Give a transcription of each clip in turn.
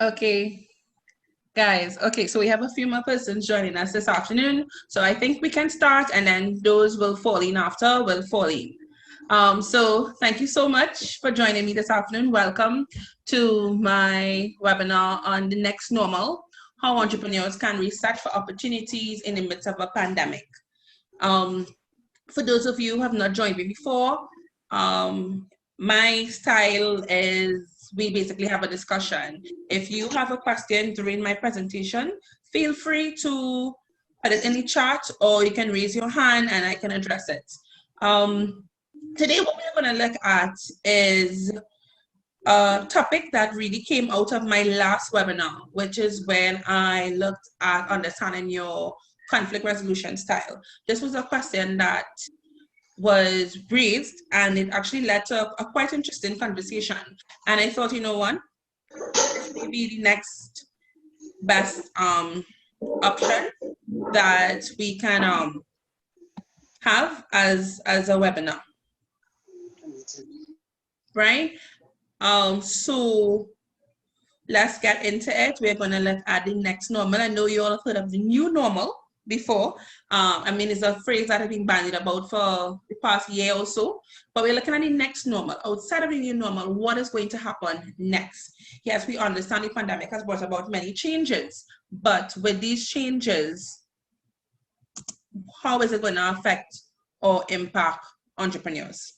Okay, guys. Okay, so we have a few more persons joining us this afternoon. So I think we can start, and then those will fall in after will fall in. So thank you so much for joining me this afternoon. Welcome to my webinar on the next normal, how entrepreneurs can research for opportunities in the midst of a pandemic. For those of you who have not joined me before, my style is we basically have a discussion. If you have a question during my presentation, feel free to put it in the chat, or you can raise your hand and I can address it. Today, what we're going to look at is a topic that really came out of my last webinar, which is when I looked at understanding your conflict resolution style. This was a question that was raised, and it actually led to a quite interesting conversation. And I thought, you know what, this may be the next best option that we can have as a webinar, right? So let's get into it. We're going to look at the next normal. I know you all have heard of the new normal before. I mean, it's a phrase that has been bandied about for the past year or so, but we're looking at the next normal. Outside of the new normal, what is going to happen next? Yes, we understand the pandemic has brought about many changes, but with these changes, how is it going to affect or impact entrepreneurs?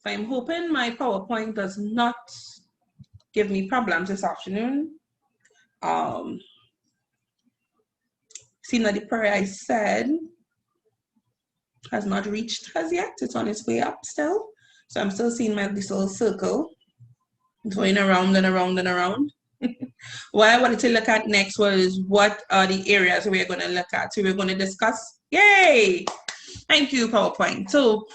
So I'm hoping my PowerPoint does not give me problems this afternoon. Seems that the prayer I said has not reached us yet. It's on its way up still. So I'm still seeing my little circle going around and around and around. What I wanted to look at next was what are the areas we're going to look at. So we're going to discuss, yay! Thank you, PowerPoint. So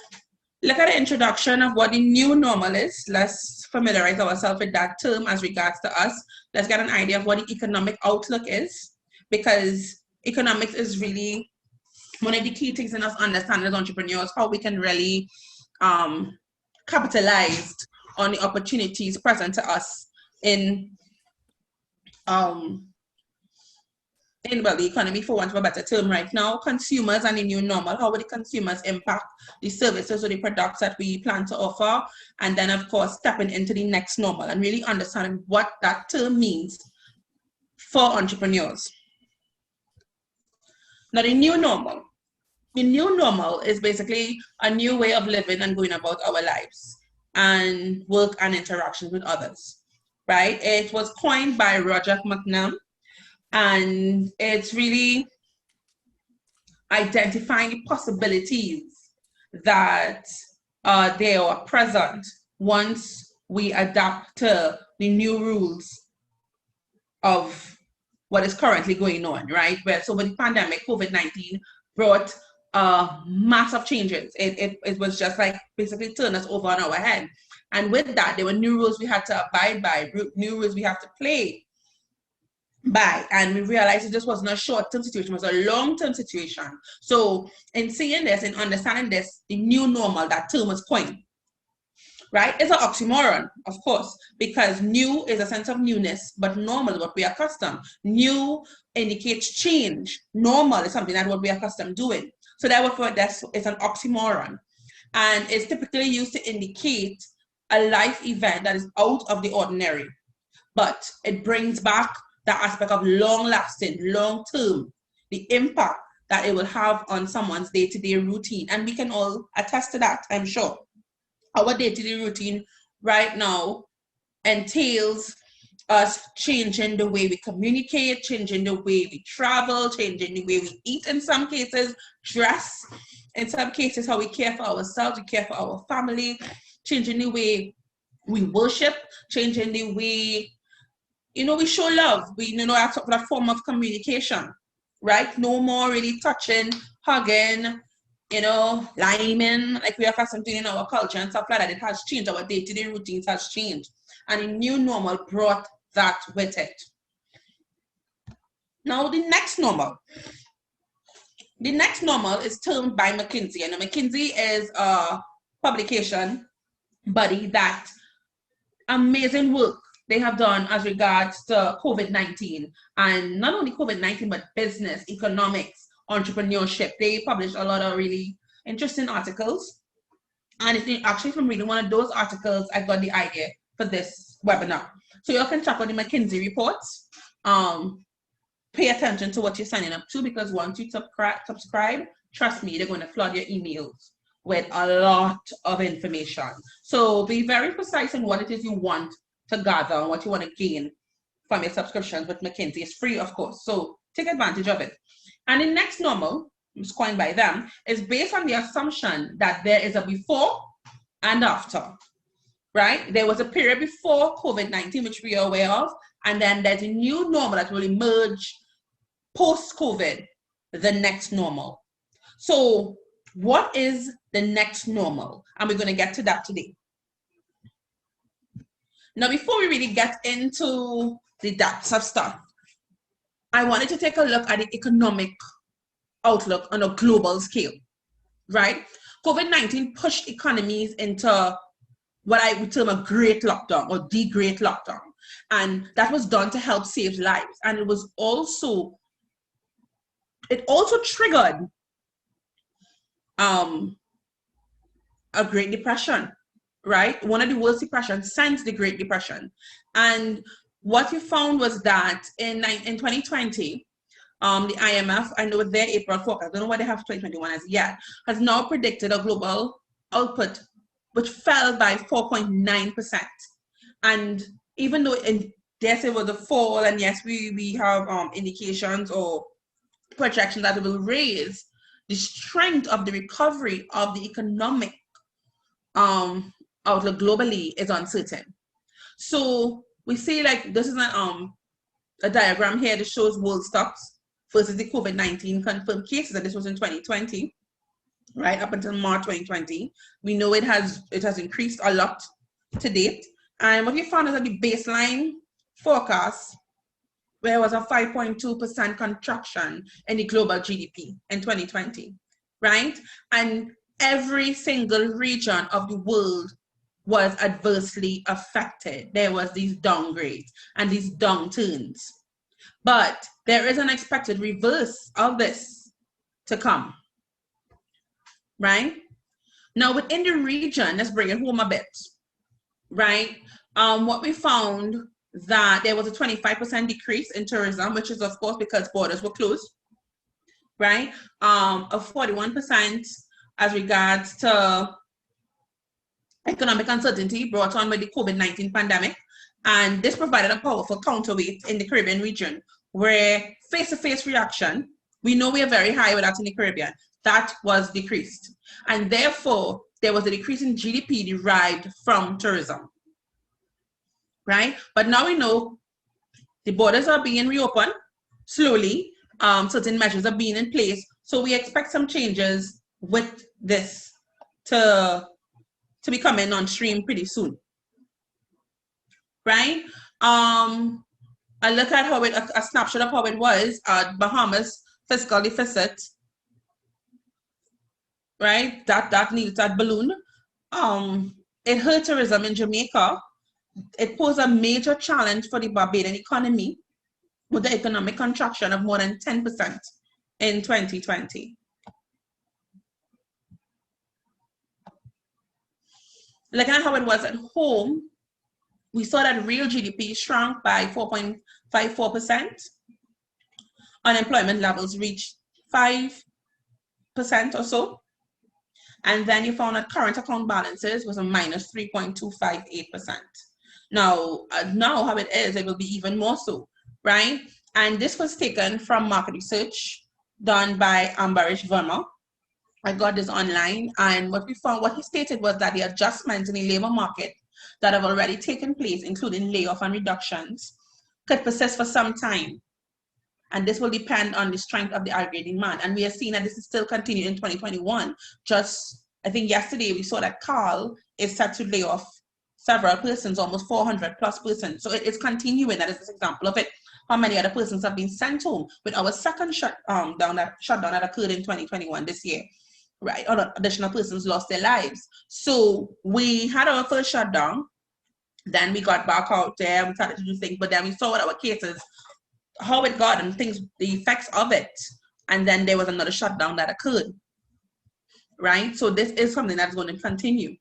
look at the introduction of what the new normal is. Let's familiarize ourselves with that term as regards to us. Let's get an idea of what the economic outlook is, because economics is really one of the key things in us understanding as entrepreneurs, how we can really capitalize on the opportunities present to us in the economy, for want of a better term right now. Consumers and the new normal, how will the consumers impact the services or the products that we plan to offer? And then, of course, stepping into the next normal and really understanding what that term means for entrepreneurs. Now, the new normal. The new normal is basically a new way of living and going about our lives and work and interactions with others, right? It was coined by Roger McNamara, and it's really identifying the possibilities that they are present once we adapt to the new rules of what is currently going on, right? Where so with the pandemic, COVID-19 brought massive changes. It was just like basically turn us over on our head. And with that, there were new rules we had to abide by, new rules we have to play by. And we realized it just wasn't a short-term situation, it was a long-term situation. So in seeing this and understanding this, the new normal, that term was coined, right? It's an oxymoron, of course, because new is a sense of newness, but normal is what we are accustomed. New indicates change. Normal is something that what we are accustomed doing. So therefore, that's it's an oxymoron. And it's typically used to indicate a life event that is out of the ordinary. But it brings back the aspect of long-lasting, long-term, the impact that it will have on someone's day-to-day routine. And we can all attest to that, I'm sure. Our day-to-day routine right now entails us changing the way we communicate, changing the way we travel, changing the way we eat in some cases, dress, in some cases how we care for ourselves, we care for our family, changing the way we worship, changing the way, you know, we show love. We, you know, that's a form of communication, right? No more really touching, hugging, you know, liming, like we are accustomed to in our culture and stuff like that. It has changed. Our day-to-day routines has changed. And the new normal brought that with it. Now, the next normal. The next normal is termed by McKinsey. And McKinsey is a publication body that amazing work they have done as regards to COVID-19, and not only COVID-19, but business, economics, entrepreneurship. They published a lot of really interesting articles. And it's actually from reading one of those articles, I got the idea for this webinar. So you can check out the McKinsey reports. Pay attention to what you're signing up to, because once you subscribe, trust me, they're going to flood your emails with a lot of information. So be very precise in what it is you want to gather and what you want to gain from your subscriptions with McKinsey. It's free, of course, so take advantage of it. And the next normal, it's coined by them, is based on the assumption that there is a before and after, right? There was a period before COVID-19, which we are aware of, and then there's a new normal that will emerge post-COVID, the next normal. So what is the next normal? And we're going to get to that today. Now, before we really get into the depths of stuff, I wanted to take a look at the economic outlook on a global scale, right? COVID-19 pushed economies into what I would term a great lockdown, or the great lockdown. And that was done to help save lives. And it also triggered a Great Depression, right? One of the worst depressions since the Great Depression. And what you found was that in 2020, the IMF, I know their April forecast, I don't know what they have for 2021 as yet, has now predicted a global output which fell by 4.9%. And even though yes, it was a fall, and yes, we have indications or projections that it will raise, the strength of the recovery of the economic outlook globally is uncertain. So we see, like, this is a diagram here that shows world stocks versus the COVID-19 confirmed cases, and this was in 2020, right, up until March 2020. We know it has increased a lot to date. And what we found is that the baseline forecast, there was a 5.2% contraction in the global GDP in 2020, right? And every single region of the world was adversely affected. There was these downgrades and these downturns. But there is an expected reverse of this to come, right? Now, within the region, let's bring it home a bit, right? What we found that there was a 25% decrease in tourism, which is, of course, because borders were closed, right? Of 41% as regards to economic uncertainty brought on by the COVID-19 pandemic. And this provided a powerful counterweight in the Caribbean region, where face-to-face reaction, we know we are very high with that in the Caribbean, that was decreased. And therefore, there was a decrease in GDP derived from tourism, right? But now we know the borders are being reopened slowly. Certain measures are being in place. So we expect some changes with this to be coming on stream pretty soon, right? I look at how a snapshot of how it was, Bahamas fiscal deficit, right? That balloon. It hurt tourism in Jamaica. It posed a major challenge for the Barbadian economy with the economic contraction of more than 10% in 2020. Looking at how it was at home, we saw that real GDP shrunk by 4.54%. Unemployment levels reached 5% or so. And then you found that current account balances was a minus 3.258%. Now how it is, it will be even more so, right? And this was taken from market research done by Ambarish Verma. I got this online, and what we found, what he stated was that the adjustments in the labor market that have already taken place, including layoff and reductions, could persist for some time. And this will depend on the strength of the aggregate demand. And we are seeing that this is still continuing in 2021. Just, I think yesterday we saw that Carl is set to lay off several persons, almost 400 plus persons. So it's continuing. That is an example of it. How many other persons have been sent home with our second shutdown that occurred in 2021 this year, right? Other additional persons lost their lives. So we had our first shutdown, Then we got back out there, we started to do things, but then we saw with our cases how it got and things, the effects of it. And then there was another shutdown that occurred, right? So this is something that's going to continue.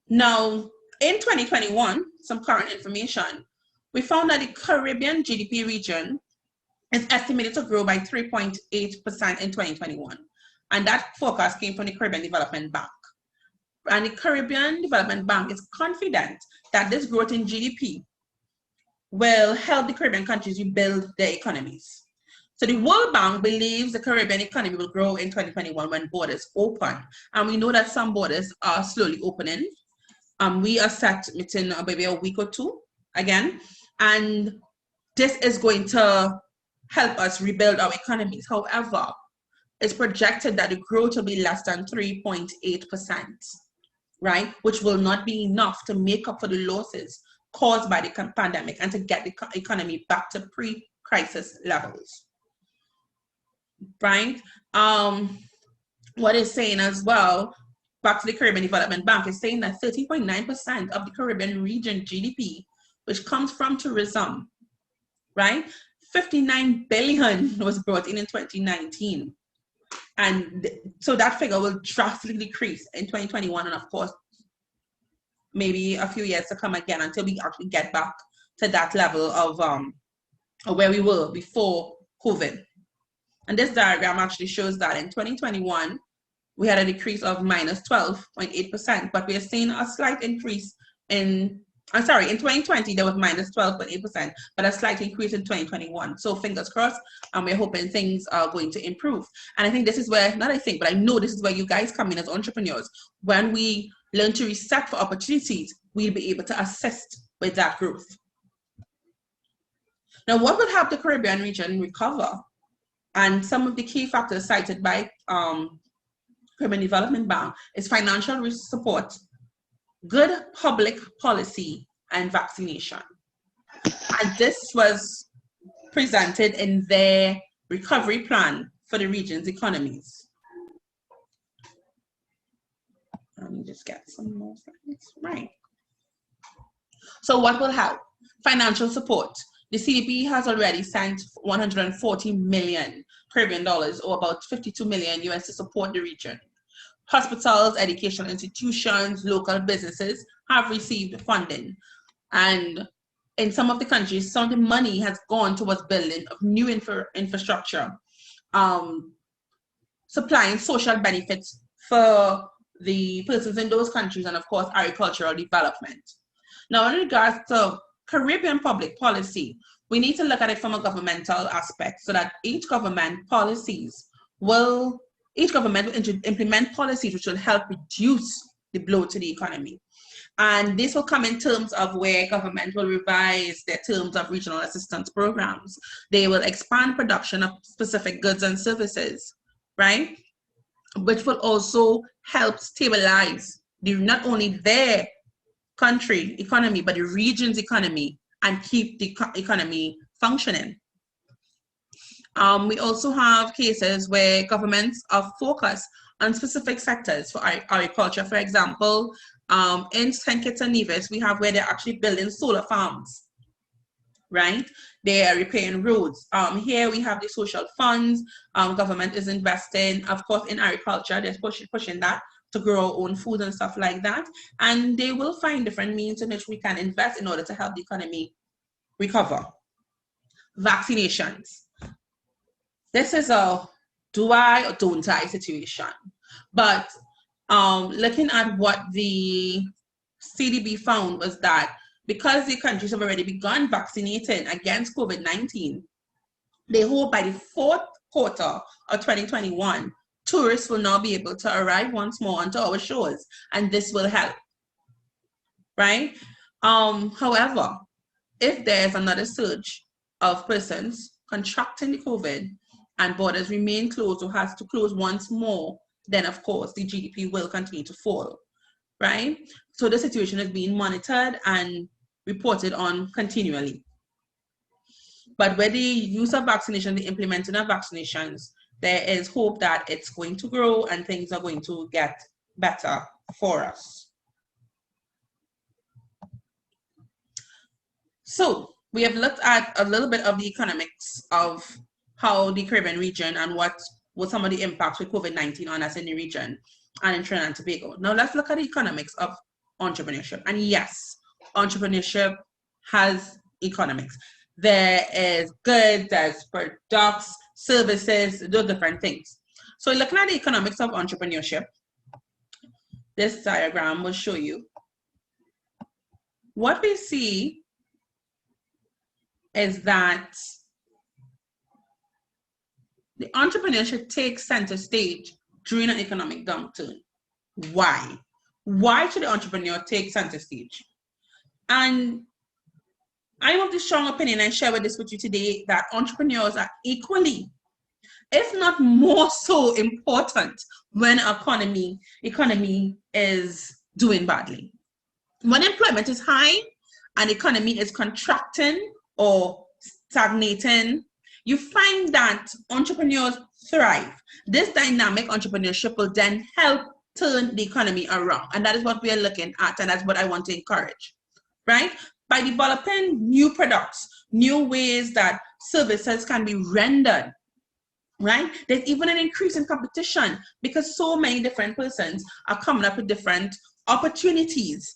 Now, in 2021, some current information, we found that the Caribbean GDP region is estimated to grow by 3.8% in 2021. And that forecast came from the Caribbean Development Bank. And the Caribbean Development Bank is confident that this growth in GDP will help the Caribbean countries rebuild their economies. So the World Bank believes the Caribbean economy will grow in 2021 when borders open. And we know that some borders are slowly opening. We are set within maybe a week or two again. And this is going to help us rebuild our economies. However, it's projected that the growth will be less than 3.8%, right? Which will not be enough to make up for the losses caused by the pandemic and to get the economy back to pre-crisis levels, right? What it's saying as well, back to the Caribbean Development Bank, is saying that 30.9% of the Caribbean region GDP, which comes from tourism, right? 59 billion was brought in 2019. And so that figure will drastically decrease in 2021. And of course, maybe a few years to come again until we actually get back to that level of where we were before COVID. And this diagram actually shows that in 2021, we had a decrease of minus 12.8%, but we are seeing a slight increase in 2020, there was minus 12.8%, but a slight increase in 2021. So fingers crossed, and we're hoping things are going to improve. And I think this is where, not I think, but I know this is where you guys come in as entrepreneurs. When we learn to reset for opportunities, we'll be able to assist with that growth. Now, what will help the Caribbean region recover? And some of the key factors cited by Caribbean Development Bank is financial support, good public policy, and vaccination. And this was presented in their recovery plan for the region's economies. Let me just get some more slides. Right. So what will help? Financial support. The CDB has already sent 140 million Caribbean dollars, or about 52 million US, to support the region. Hospitals, educational institutions, local businesses have received funding. And in some of the countries, some of the money has gone towards building of new infrastructure, supplying social benefits for the persons in those countries, and of course, agricultural development. Now, in regards to Caribbean public policy, we need to look at it from a governmental aspect, so that each government will implement policies which will help reduce the blow to the economy. And this will come in terms of where government will revise their terms of regional assistance programs. They will expand production of specific goods and services, right? Which will also help stabilize not only their country economy, but the region's economy, and keep the economy functioning. We also have cases where governments are focused on specific sectors for agriculture. For example, in St. Kitts and Nevis, we have where they're actually building solar farms, right? They are repairing roads. Here we have the social funds. Government is investing, of course, in agriculture. They're pushing that to grow our own food and stuff like that. And they will find different means in which we can invest in order to help the economy recover. Vaccinations. This is a do I or don't I situation. But looking at what the CDB found was that because the countries have already begun vaccinating against COVID-19, they hope by the fourth quarter of 2021, tourists will now be able to arrive once more onto our shores, and this will help, right? However, if there's another surge of persons contracting the COVID and borders remain closed or has to close once more, then of course the GDP will continue to fall, right? So the situation is being monitored and reported on continually. But with the use of vaccination, the implementing of vaccinations, there is hope that it's going to grow and things are going to get better for us. So we have looked at a little bit of the economics of how the Caribbean region and what were some of the impacts with COVID-19 on us in the region and in Trinidad and Tobago. Now let's look at the economics of entrepreneurship. And yes, entrepreneurship has economics. There is goods, there's products, services, those different things. So looking at the economics of entrepreneurship, this diagram will show you what we see is that the entrepreneurship takes center stage during an economic downturn. Why? Why should the entrepreneur take center stage? And I have the strong opinion, and share with this with you today, that entrepreneurs are equally, if not more so, important when economy is doing badly. When employment is high and economy is contracting or stagnating, you find that entrepreneurs thrive. This dynamic entrepreneurship will then help turn the economy around. And that is what we are looking at, and that's what I want to encourage, right? By developing new products, new ways that services can be rendered, right? There's even an increase in competition because so many different persons are coming up with different opportunities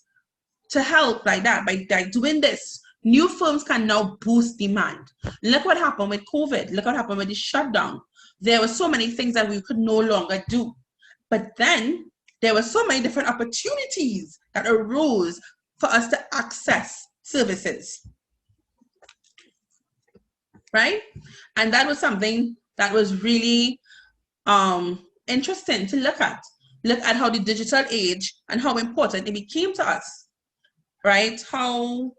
to help like that. By doing this, new firms can now boost demand. Look what happened with COVID. Look what happened with the shutdown. There were so many things that we could no longer do. But then there were so many different opportunities that arose for us to access services, right? And that was something that was really interesting to look at. Look at how the digital age and how important it became to us, right? How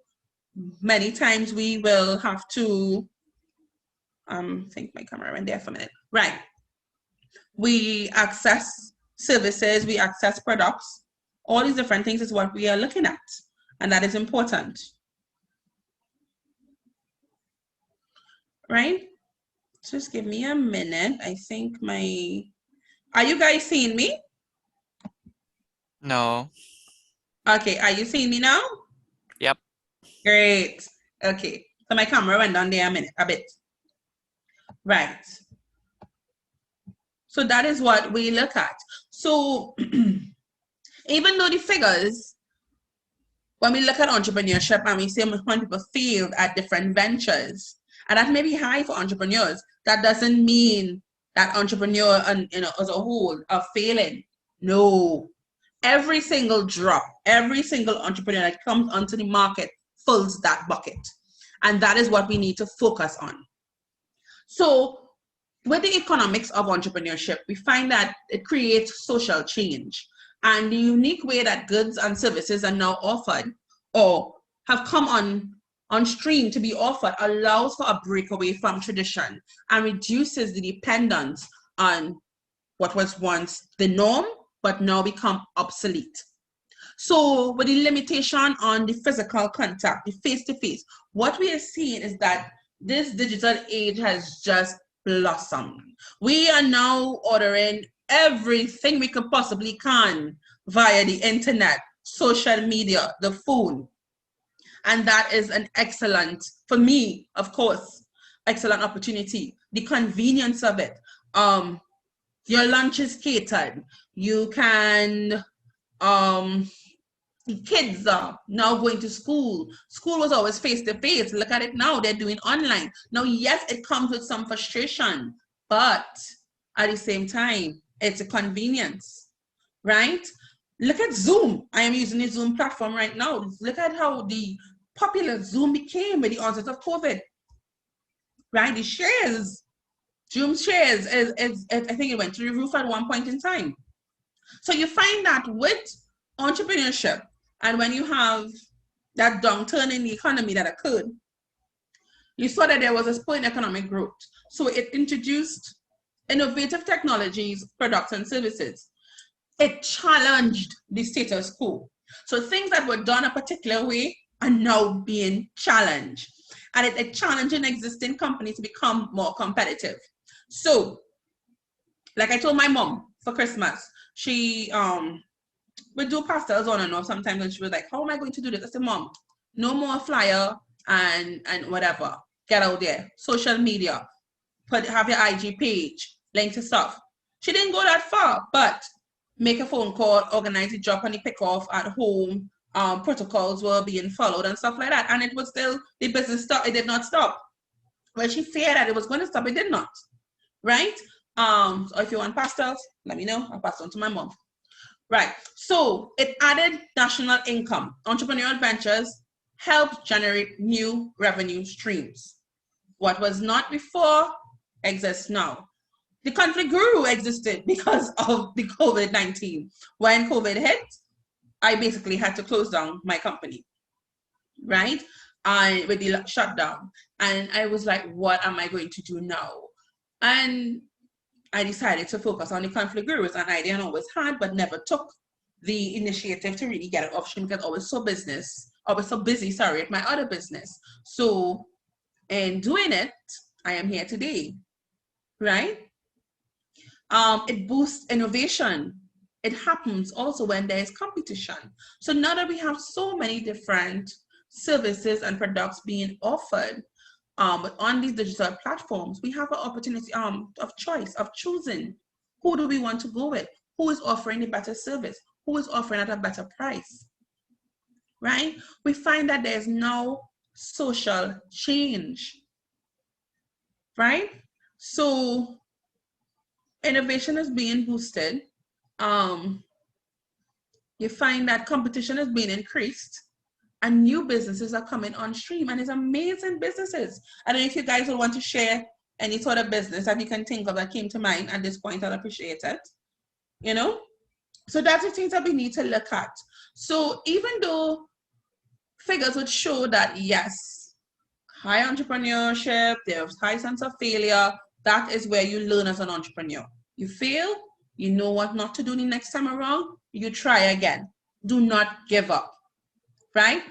many times we will have to, I think my camera went there for a minute, right? We access services, we access products, all these different things is what we are looking at, and that is important, right? Just give me a minute. I think are you guys seeing me? No. Okay, are you seeing me now? Yep. Great. Okay, so my camera went down there a bit. Right. So that is what we look at. So even though the figures, when we look at entrepreneurship and we say when people failed at different ventures, and that may be high for entrepreneurs, that doesn't mean that entrepreneur and as a whole are failing. No. Every single drop, every single entrepreneur that comes onto the market fills that bucket. And that is what we need to focus on. So with the economics of entrepreneurship, we find that it creates social change. And the unique way that goods and services are now offered or have come on stream to be offered allows for a breakaway from tradition and reduces the dependence on what was once the norm, but now become obsolete. So with the limitation on the physical contact, the face-to-face, what we are seeing is that this digital age has just blossomed. We are now ordering everything we could possibly can via the internet, social media, the phone. And that is an excellent, for me, of course, excellent opportunity. The convenience of it. Your lunch is catered. You can, the kids are now going to school. School was always face-to-face. Look at it now, they're doing online. Now, yes, it comes with some frustration, but at the same time, it's a convenience, right? Look at Zoom. I am using the Zoom platform right now. Look at how the popular Zoom became with the onset of COVID, right? The shares, Zoom shares, I think it went to the roof at one point in time. So you find that with entrepreneurship, and when you have that downturn in the economy that occurred, you saw that there was a spur in economic growth. So it introduced innovative technologies, products, and services. It challenged the status quo. So things that were done a particular way are now being challenged. And it's challenging existing companies to become more competitive. So, like I told my mom for Christmas, she would do pastels on and off sometimes, and she was like, how am I going to do this? I said, Mom, no more flyer and whatever. Get out there. Social media. Have your IG page, link to stuff. She didn't go that far, but make a phone call, organize a drop and the pick off at home. Protocols were being followed and stuff like that. And it was still, the business stopped. It did not stop. Well, she feared that it was going to stop. It did not. Right? So if you want pastels, let me know. I'll pass on to my mom. Right. So it added national income. Entrepreneurial ventures helped generate new revenue streams. What was not before exists now. The conflict guru existed because of the COVID-19. When COVID hit, I basically had to close down my company, right? With the shutdown. And I was like, what am I going to do now? And I decided to focus on the conflict gurus, an idea I always had, but never took the initiative to really get it off stream because I was so busy, at my other business. So in doing it, I am here today, right? It boosts innovation. It happens also when there is competition. So now that we have so many different services and products being offered on these digital platforms, we have an opportunity of choice, of choosing who do we want to go with, who is offering a better service, who is offering at a better price, right? We find that there's no social change, right? So innovation is being boosted. You find that competition is being increased and new businesses are coming on stream, and it's amazing businesses. I don't know if you guys will want to share any sort of business that you can think of that came to mind at this point. I'll appreciate it, you know? So that's the things that we need to look at. So even though figures would show that, yes, high entrepreneurship, there's high sense of failure, that is where you learn as an entrepreneur. You fail, you know what not to do the next time around, you try again. Do not give up, right?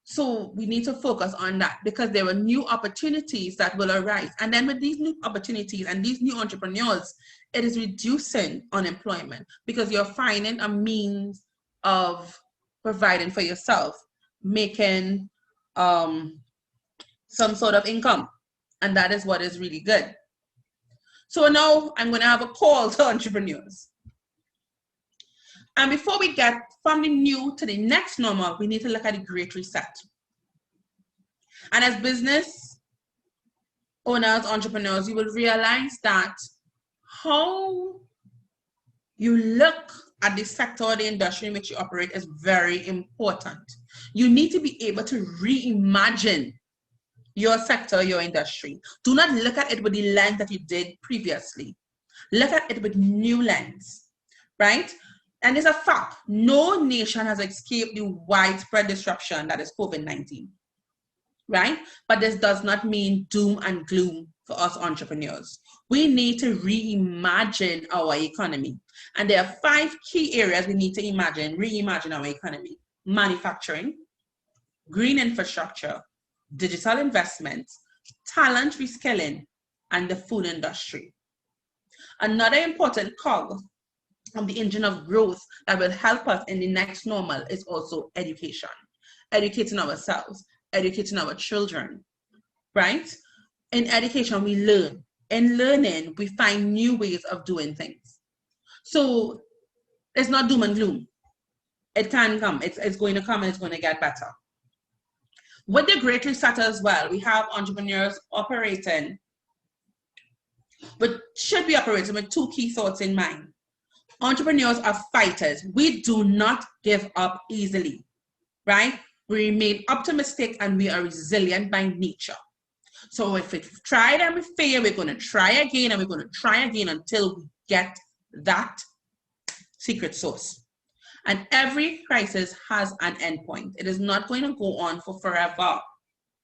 So we need to focus on that because there are new opportunities that will arise. And then with these new opportunities and these new entrepreneurs, it is reducing unemployment because you're finding a means of providing for yourself, making some sort of income. And that is what is really good. So now I'm going to have a call to entrepreneurs. And before we get from the new to the next normal, we need to look at the Great Reset. And as business owners, entrepreneurs, you will realize that how you look at the sector or the industry in which you operate is very important. You need to be able to reimagine your sector, your industry. Do not look at it with the lens that you did previously. Look at it with new lens, right? And it's a fact, no nation has escaped the widespread disruption that is COVID-19, right? But this does not mean doom and gloom for us entrepreneurs. We need to reimagine our economy. And there are 5 key areas we need to reimagine our economy: manufacturing, green infrastructure, digital investments, talent reskilling, and the food industry. Another important cog of the engine of growth that will help us in the next normal is also education. Educating ourselves, educating our children, right? In education, we learn. In learning, we find new ways of doing things. So it's not doom and gloom. It can come. It's going to come and it's going to get better. With the Great Reset as well, we have entrepreneurs operating, but should be operating with 2 key thoughts in mind. Entrepreneurs are fighters. We do not give up easily, right? We remain optimistic and we are resilient by nature. So if we've tried and we fail, we're going to try again and we're going to try again until we get that secret sauce. And every crisis has an end point. It is not going to go on for forever.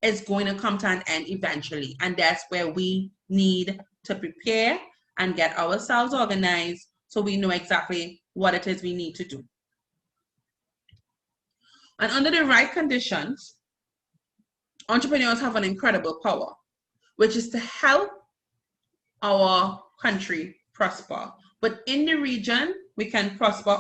It's going to come to an end eventually. And that's where we need to prepare and get ourselves organized so we know exactly what it is we need to do. And under the right conditions, entrepreneurs have an incredible power, which is to help our country prosper. But in the region, we can prosper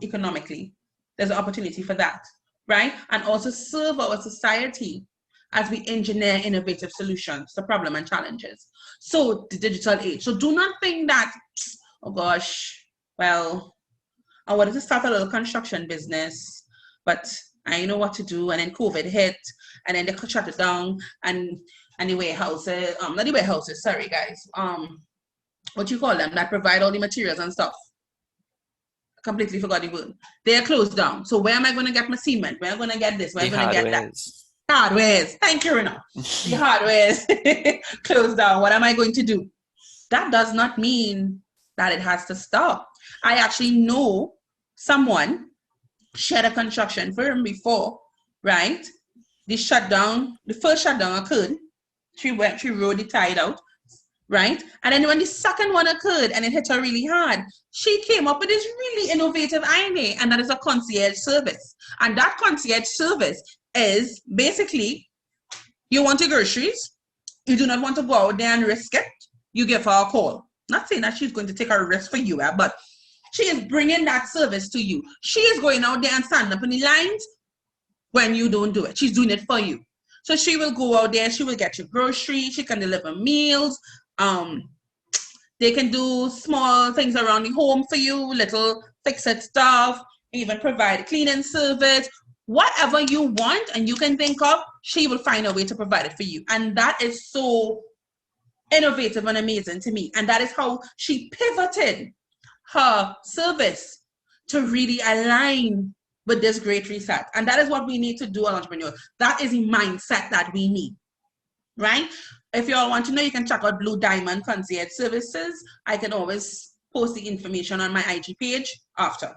economically. There's an opportunity for that, right? And also serve our society as we engineer innovative solutions to problem and challenges. So the digital age. So do not think that, oh gosh, well, I wanted to start a little construction business, but I know what to do. And then COVID hit, and then they could shut it down, and the warehouses, not the warehouses, sorry guys, what you call them, that provide all the materials and stuff. Completely forgot the word. They are closed down. So where am I going to get my cement? Where am I going to get this? Where am I going to get that? Hardwares. Thank you, Rena. The hardwares closed down. What am I going to do? That does not mean that it has to stop. I actually know someone, she had a construction firm before, right? The first shutdown occurred. She rode the tide out, right? And then when the second one occurred and it hit her really hard, she came up with this really innovative idea, and that is a concierge service. And that concierge service is basically, you want your groceries, you do not want to go out there and risk it, you give her a call. Not saying that she's going to take a risk for you, but she is bringing that service to you. She is going out there and standing up in the lines when you don't do it. She's doing it for you. So she will go out there, she will get your groceries, she can deliver meals, they can do small things around the home for you, little fix-it stuff, even provide a cleaning service. Whatever you want and you can think of, she will find a way to provide it for you. And that is so innovative and amazing to me. And that is how she pivoted her service to really align with this great reset. And that is what we need to do as entrepreneurs. That is the mindset that we need, right? If you all want to know, you can check out Blue Diamond Concierge Services. I can always post the information on my IG page after,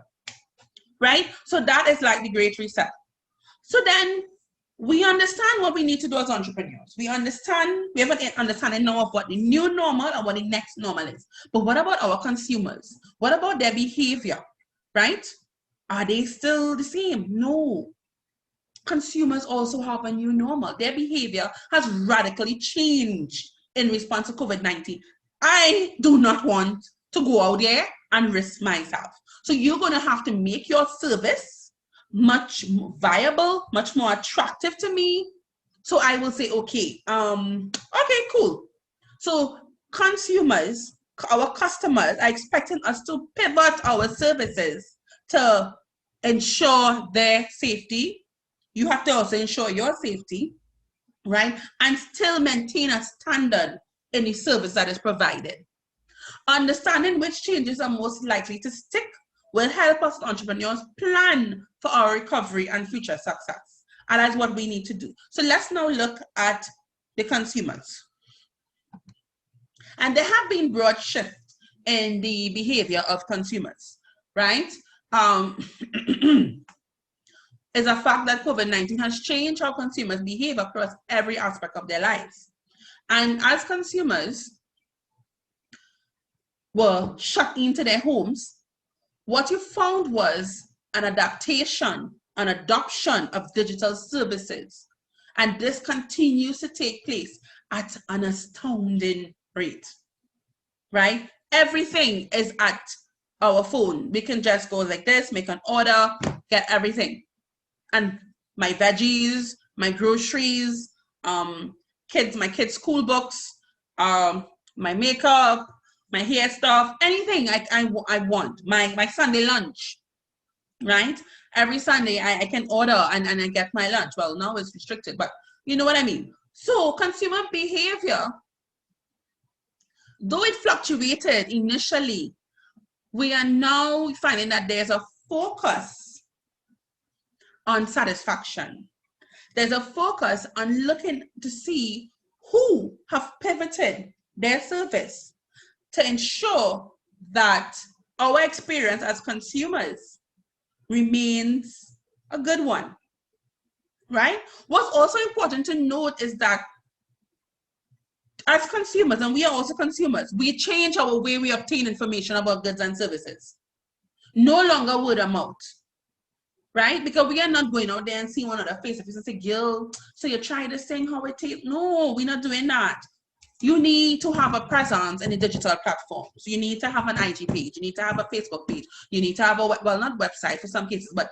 right? So that is like the great reset. So then we understand what we need to do as entrepreneurs. We have an understanding now of what the new normal and what the next normal is. But what about our consumers? What about their behavior, right? Are they still the same? No. Consumers also have a new normal. Their behavior has radically changed in response to COVID-19. I do not want to go out there and risk myself. So you're going to have to make your service much more viable, much more attractive to me. So I will say, okay, cool. So consumers, our customers are expecting us to pivot our services to ensure their safety. You have to also ensure your safety, right? And still maintain a standard in the service that is provided. Understanding which changes are most likely to stick will help us entrepreneurs plan for our recovery and future success. And that's what we need to do. So let's now look at the consumers. And there have been broad shifts in the behavior of consumers, right? Is a fact that COVID-19 has changed how consumers behave across every aspect of their lives. And as consumers were shut into their homes, what you found was an adaptation, an adoption of digital services. And this continues to take place at an astounding rate, right? Everything is at our phone. We can just go like this, make an order, get everything. And my veggies, my groceries, my kids' school books, my makeup, my hair stuff, anything I want, my Sunday lunch, right? Every Sunday I can order and I get my lunch. Well, now it's restricted, but you know what I mean. So consumer behavior, though it fluctuated initially, we are now finding that there's a focus on satisfaction. There's a focus on looking to see who have pivoted their service to ensure that our experience as consumers remains a good one, right? What's also important to note is that as consumers, and we are also consumers, we change our way we obtain information about goods and services. No longer word of mouth. Right? Because we are not going out there and seeing one another face to face and say, Gil, so you try this thing, how it tastes. No, we're not doing that. You need to have a presence in the digital platforms. You need to have an IG page. You need to have a Facebook page. You need to have a, well, not website for some cases, but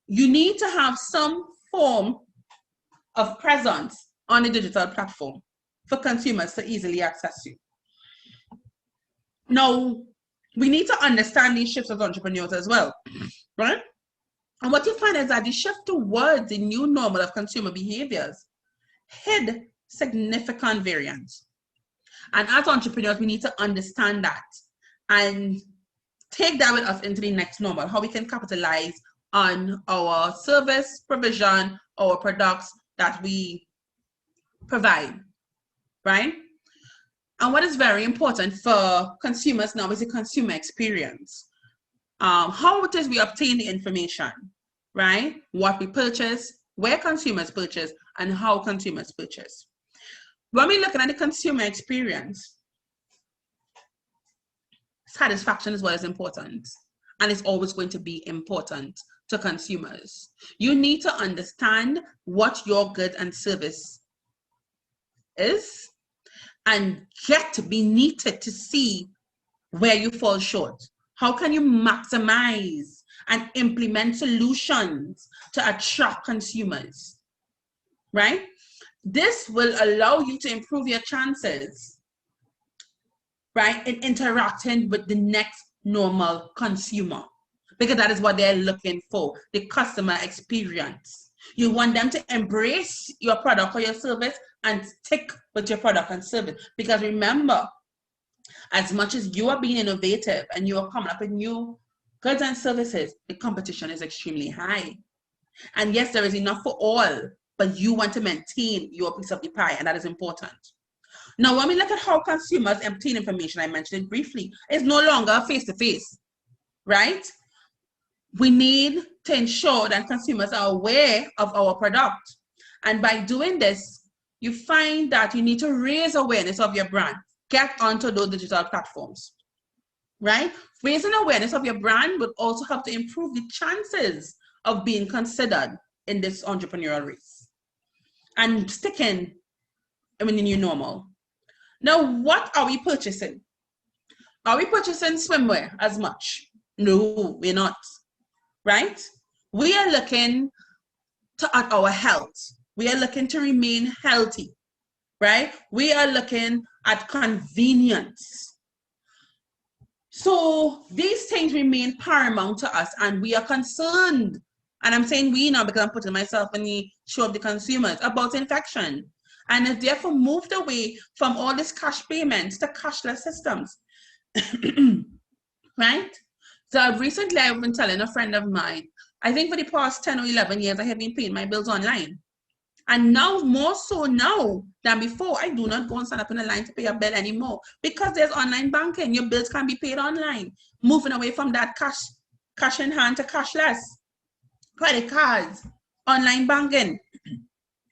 you need to have some form of presence on a digital platform for consumers to easily access you. Now, we need to understand these shifts as entrepreneurs as well, right? And what you find is that the shift towards the new normal of consumer behaviors hid significant variance. And as entrepreneurs, we need to understand that and take that with us into the next normal, how we can capitalize on our service provision, our products that we provide, right? And what is very important for consumers now is the consumer experience. How it is we obtain the information, right? What we purchase, where consumers purchase, and how consumers purchase. When we're looking at the consumer experience, satisfaction is what is important, and it's always going to be important to consumers. You need to understand what your good and service is and get beneath it to see where you fall short. How can you maximize and implement solutions to attract consumers, right? This will allow you to improve your chances, right, in interacting with the next normal consumer, because that is what they're looking for, the customer experience. You want them to embrace your product or your service and stick with your product and service. Because remember, as much as you are being innovative and you are coming up with new goods and services, the competition is extremely high. And yes, there is enough for all, but you want to maintain your piece of the pie, and that is important. Now, when we look at how consumers obtain information, I mentioned it briefly, it's no longer face-to-face, right? We need to ensure that consumers are aware of our product. And by doing this, you find that you need to raise awareness of your brand. Get onto those digital platforms, right? Raising awareness of your brand would also help to improve the chances of being considered in this entrepreneurial race and sticking in the new normal. Now, what are we purchasing? Are we purchasing swimwear as much? No, we're not, right? We are looking at our health. We are looking to remain healthy, right? We are looking at convenience. So these things remain paramount to us, and we are concerned. And I'm saying we now because I'm putting myself in the shoe of the consumers about infection. And have therefore moved away from all this cash payments to cashless systems, right? So recently I've been telling a friend of mine, I think for the past 10 or 11 years, I have been paying my bills online. And now, more so now than before, I do not go and stand up in a line to pay a bill anymore because there's online banking. Your bills can be paid online, moving away from that cash in hand to cashless, credit cards, online banking.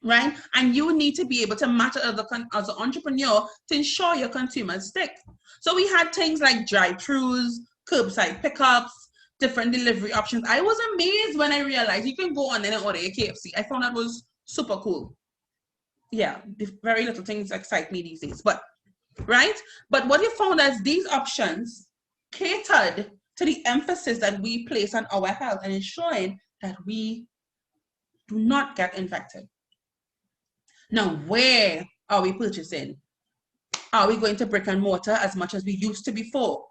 Right? And you need to be able to match it as an entrepreneur to ensure your consumers stick. So we had things like drive-thrus, curbside pickups, different delivery options. I was amazed when I realized you can go online and order your KFC. I found that was super cool. Yeah, very little things excite me these days, but right? But what you found is these options catered to the emphasis that we place on our health and ensuring that we do not get infected. Now, where are we purchasing? Are we going to brick and mortar as much as we used to before?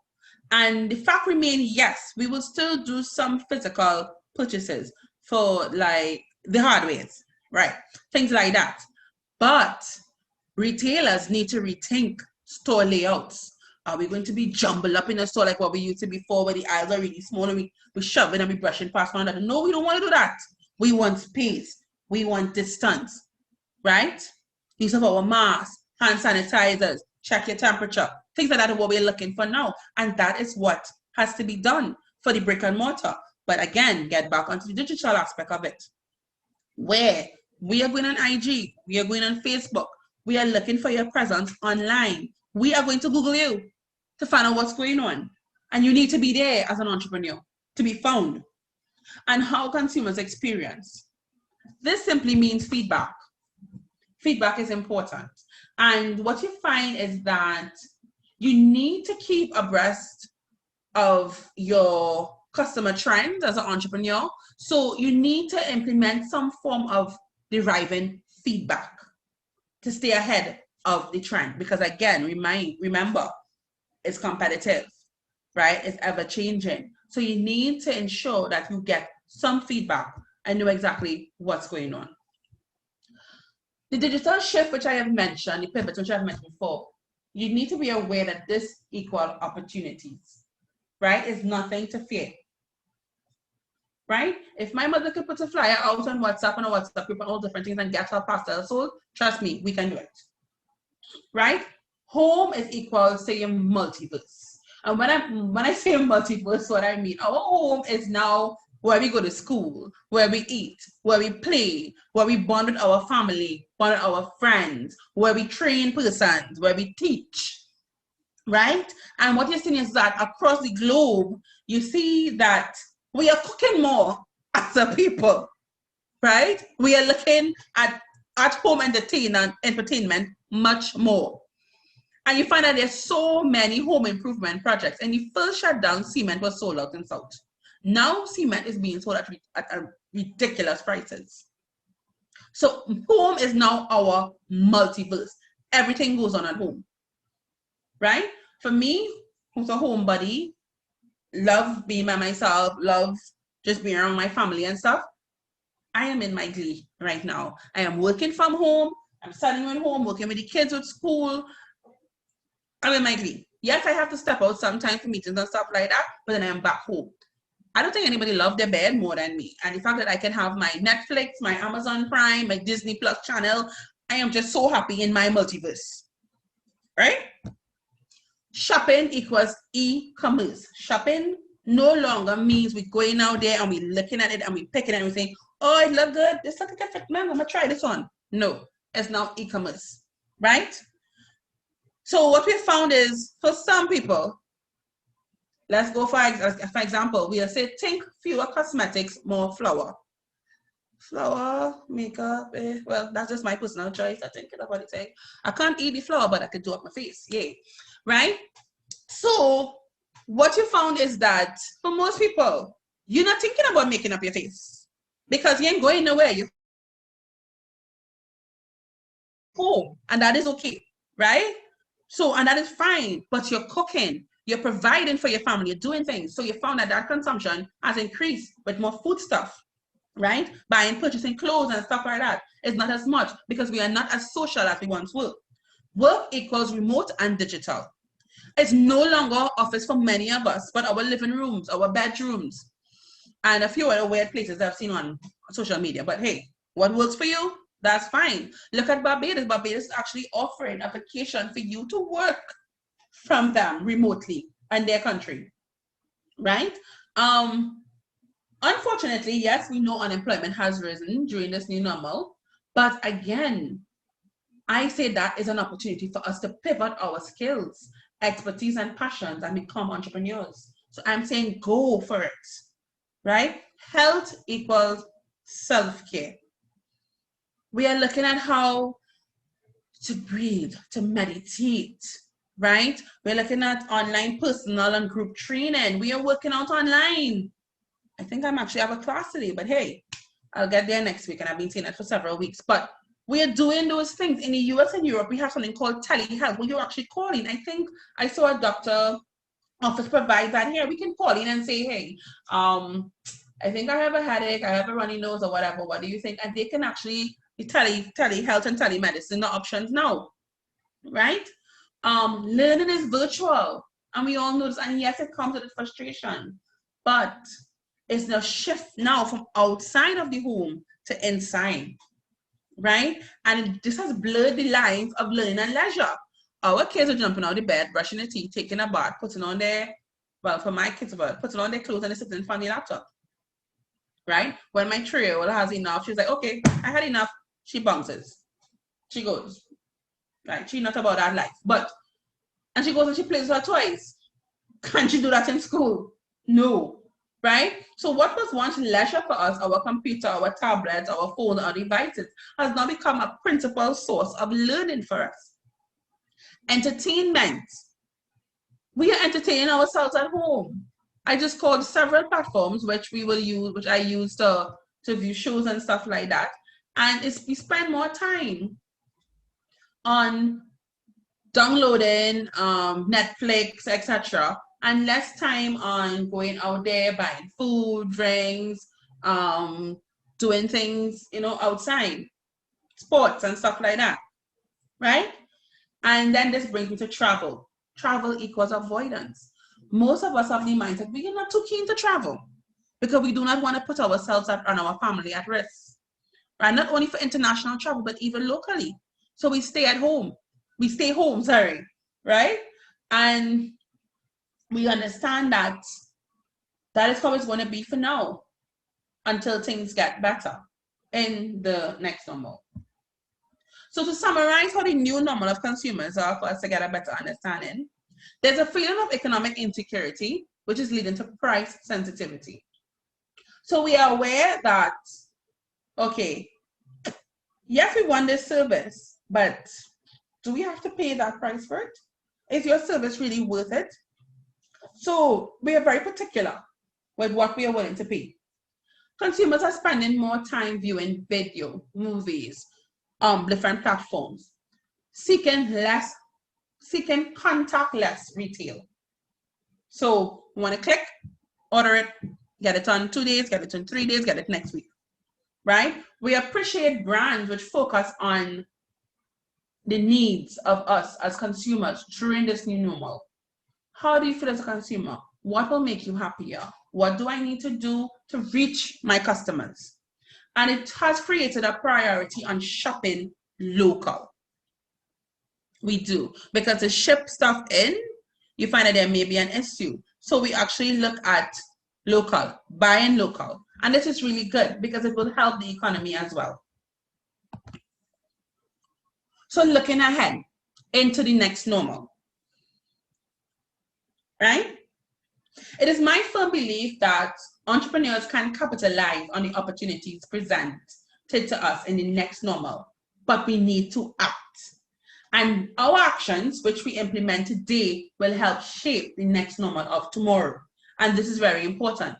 And the fact remains, yes, we will still do some physical purchases for like the hardwares, right? Things like that. But retailers need to rethink store layouts. Are we going to be jumbled up in a store like what we used to before, where the aisles are really small and we shove it and we brushing past one another? No, we don't want to do that. We want space. We want distance. Right? Use of our masks, hand sanitizers, check your temperature, things like that are what we're looking for now. And that is what has to be done for the brick and mortar. But again, get back onto the digital aspect of it, where we are going on IG, we are going on Facebook, we are looking for your presence online. We are going to Google you to find out what's going on. And you need to be there as an entrepreneur to be found. And how consumers experience. This simply means feedback. Feedback is important. And what you find is that you need to keep abreast of your customer trends as an entrepreneur. So you need to implement some form of deriving feedback, to stay ahead of the trend, because again, remember, it's competitive, right? It's ever changing. So you need to ensure that you get some feedback and know exactly what's going on. The digital shift, which I have mentioned, the pivot, which I've mentioned before, you need to be aware that this equals opportunities, right? It's nothing to fear, right? If my mother could put a flyer out on WhatsApp and a WhatsApp group and all different things and get her pastel sold, trust me, we can do it, right? Home is equal to your multiverse. And when I say multiverse, what I mean, our home is now where we go to school, where we eat, where we play, where we bond with our family, bond with our friends, where we train persons, where we teach, right? And what you're seeing is that across the globe, you see that we are cooking more as a people, right? We are looking at home entertainment much more. And you find that there's so many home improvement projects. And the first shutdown, cement was sold out in South. Now cement is being sold at ridiculous prices. So home is now our multiverse. Everything goes on at home, right? For me, who's a homebody, love being by myself, love just being around my family and stuff, I am in my glee right now. I am working from home. I'm studying at home, working with the kids at school. I'm in my glee. Yes, I have to step out sometimes for meetings and stuff like that, but then I am back home. I don't think anybody loves their bed more than me. And the fact that I can have my Netflix, my Amazon Prime, my Disney Plus channel, I am just so happy in my multiverse, right? Shopping equals e-commerce. Shopping no longer means we're going out there and we're looking at it and we're picking it and we're saying, oh, it looks good. This looks like a fit, man. I'm going to try this on. No, it's now e-commerce, right? So what we found is, for some people, let's go for example, we'll say, think fewer cosmetics, more flour. Flour, makeup, well, that's just my personal choice. I think about it saying, I can't eat the flour, but I could do up my face. Yay, right? So what you found is that for most people, you're not thinking about making up your face because you ain't going nowhere. You're home, and that is okay, right? So, and that is fine, but you're cooking, you're providing for your family, you're doing things. So you found that that consumption has increased with more food stuff, right? Buying, purchasing clothes and stuff like that is not as much because we are not as social as we once were. Work equals remote and digital. It's no longer office for many of us, but our living rooms, our bedrooms, and a few other weird places I've seen on social media. But hey, what works for you? That's fine. Look at Barbados. Barbados is actually offering a vacation for you to work from them remotely in their country, right? Unfortunately, yes, we know unemployment has risen during this new normal, but again, I say that is an opportunity for us to pivot our skills, expertise, and passions and become entrepreneurs. So I'm saying go for it, right? Health equals self-care. We are looking at how to breathe, to meditate, right? We're looking at online personal and group training. We are working out online. I think I'm actually have a class today, but hey, I'll get there next week, and I've been seeing it for several weeks. But we are doing those things. In the US and Europe, we have something called telehealth, where you're actually calling. I think I saw a doctor office provide that here. We can call in and say, hey, I think I have a headache, I have a runny nose or whatever. What do you think? And they can actually telehealth and telemedicine the options now, right? Learning is virtual, and we all know this. And yes, it comes with frustration, but it's a shift now from outside of the home to inside, right? And this has blurred the lines of learning and leisure. Our kids are jumping out of bed, brushing their teeth, taking a bath, putting on their, well, for my kids, putting on their clothes and they're sitting in front of the laptop, right? When my 3-year-old has enough, she's like, okay, I had enough. She bounces. She goes, right? She's not about that life. But, and she goes and she plays with her toys. Can she do that in school? No, right? So what was once leisure for us, our computer, our tablets, our phone, our devices, has now become a principal source of learning for us. Entertainment. We are entertaining ourselves at home. I just called several platforms which we will use, which I use to view shows and stuff like that. And we spend more time. on downloading Netflix, etc., and less time on going out there, buying food, drinks, doing things, outside, sports and stuff like that, right? And then this brings me to travel. Travel equals avoidance. Most of us have the mindset we are not too keen to travel because we do not want to put ourselves and our family at risk, right? Not only for international travel, but even locally. So we stay at home. We stay home, sorry, right? And we understand that that is how it's going to be for now until things get better in the next normal. So to summarize how the new normal of consumers are for us to get a better understanding, there's a feeling of economic insecurity, which is leading to price sensitivity. So we are aware that, okay, yes, we want this service, but do we have to pay that price for it? Is your service really worth it? So we are very particular with what we are willing to pay. Consumers are spending more time viewing video, movies, different platforms, seeking contactless retail. So you want to click, order it, get it on 2 days, get it in 3 days, get it next week, right? We appreciate brands which focus on the needs of us as consumers during this new normal. How do you feel as a consumer? What will make you happier? What do I need to do to reach my customers? And it has created a priority on shopping local. We do, because to ship stuff in, you find that there may be an issue. So we actually look at local, buying local. And this is really good because it will help the economy as well. So looking ahead into the next normal, right? It is my firm belief that entrepreneurs can capitalize on the opportunities presented to us in the next normal, but we need to act. And our actions, which we implement today, will help shape the next normal of tomorrow. And this is very important.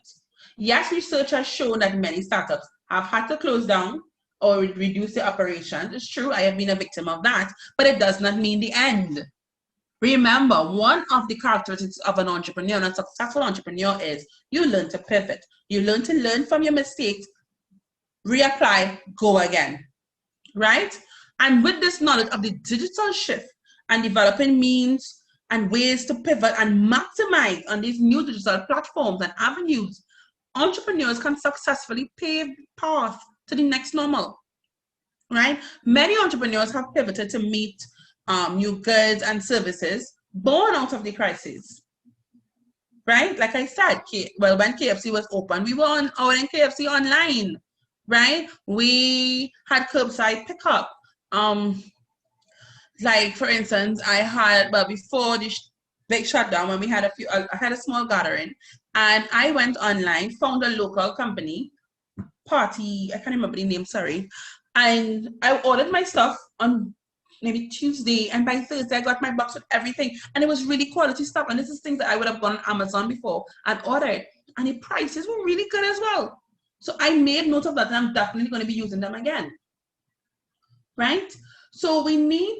Yes, research has shown that many startups have had to close down or reduce their operations. It's true, I have been a victim of that, but it does not mean the end. Remember, one of the characteristics of an entrepreneur, and a successful entrepreneur, is you learn to pivot. You learn to learn from your mistakes, reapply, go again, right? And with this knowledge of the digital shift and developing means and ways to pivot and maximize on these new digital platforms and avenues, entrepreneurs can successfully pave the path to the next normal, right? Many entrepreneurs have pivoted to meet new goods and services born out of the crisis, right? Like I said, when KFC was open, we were ordering KFC online, right? We had curbside pickup. Like for instance, I had, but before the big shutdown, when we had I had a small gathering, and I went online, found a local company, Party, I can't remember the name, sorry, and I ordered my stuff on maybe Tuesday, and by Thursday I got my box with everything, and it was really quality stuff. And this is things that I would have gone on Amazon before and ordered, and the prices were really good as well. So I made note of that, and I'm definitely going to be using them again, right? So we need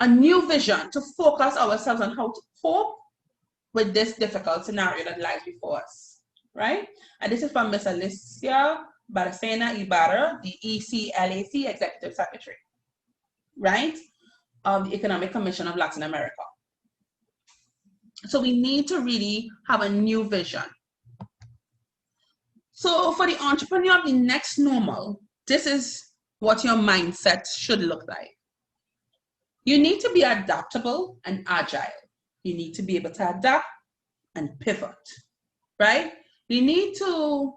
a new vision to focus ourselves on how to cope with this difficult scenario that lies before us, right? And this is from Ms. Alicia Barcena Ibarra, the ECLAC Executive Secretary, right, of the Economic Commission of Latin America. So we need to really have a new vision. So for the entrepreneur of the next normal, this is what your mindset should look like. You need to be adaptable and agile. You need to be able to adapt and pivot, right? You need to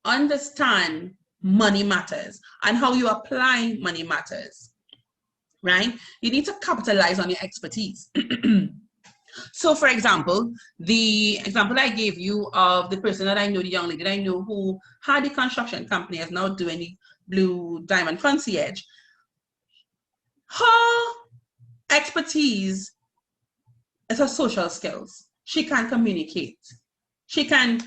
understand money matters and how you apply money matters, right? You need to capitalize on your expertise. So for example, the example I gave you of the person that I know, the young lady that I know who had a construction company, is now doing the Blue Diamond Concierge. Her expertise is her social skills. She can communicate. She can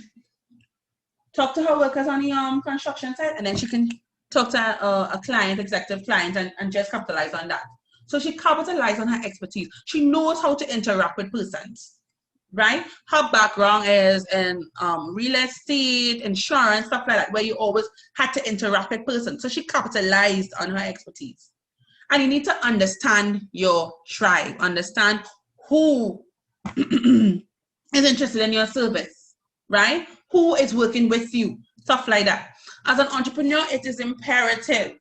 talk to her workers on the construction site, and then she can talk to a client, executive client, and just capitalize on that. So she capitalized on her expertise. She knows how to interact with persons, right? Her background is in real estate, insurance, stuff like that, where you always had to interact with persons. So she capitalized on her expertise. And you need to understand your tribe, understand who is interested in your service, right? Who is working with you, stuff like that. As an entrepreneur, it is imperative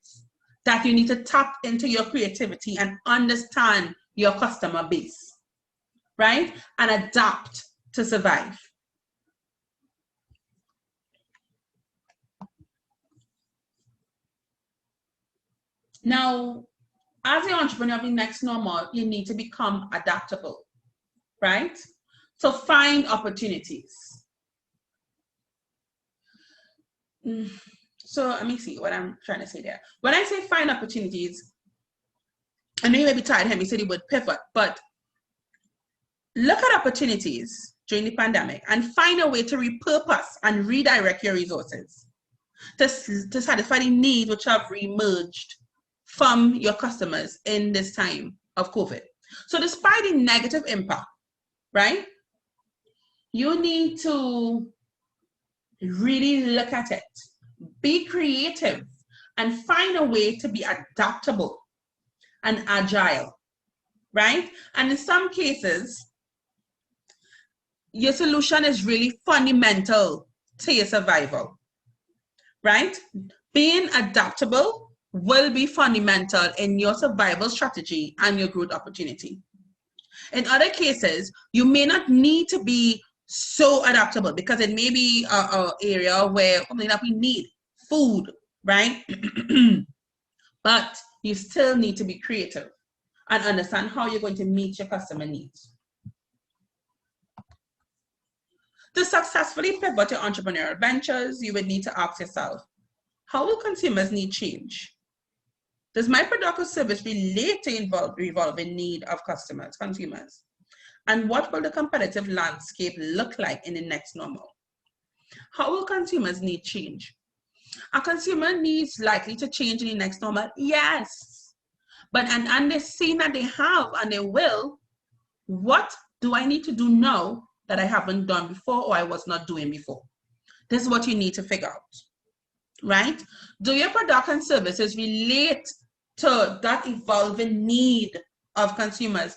that you need to tap into your creativity and understand your customer base, right? And adapt to survive. Now, as the entrepreneur of the next normal, you need to become adaptable, right? So find opportunities. So let me see what I'm trying to say there. When I say find opportunities, I know you may be tired of hearing me say the word pivot, but look at opportunities during the pandemic and find a way to repurpose and redirect your resources to satisfy the needs which have reemerged from your customers in this time of COVID. So despite the negative impact, right, you need to really look at it, be creative, and find a way to be adaptable and agile, right? And in some cases, your solution is really fundamental to your survival, right? Being adaptable will be fundamental in your survival strategy and your growth opportunity. In other cases, you may not need to be so adaptable because it may be an area where something that we need, food, right? But you still need to be creative and understand how you're going to meet your customer needs. To successfully pivot your entrepreneurial ventures, you would need to ask yourself, how will consumers need change? Does my product or service relate to evolving need of consumers? And what will the competitive landscape look like in the next normal? How will consumers need change? Are consumer needs likely to change in the next normal? Yes. But and they've seen that they have and they will. What do I need to do now that I haven't done before or I was not doing before? This is what you need to figure out, right? Do your product and services relate to that evolving need of consumers?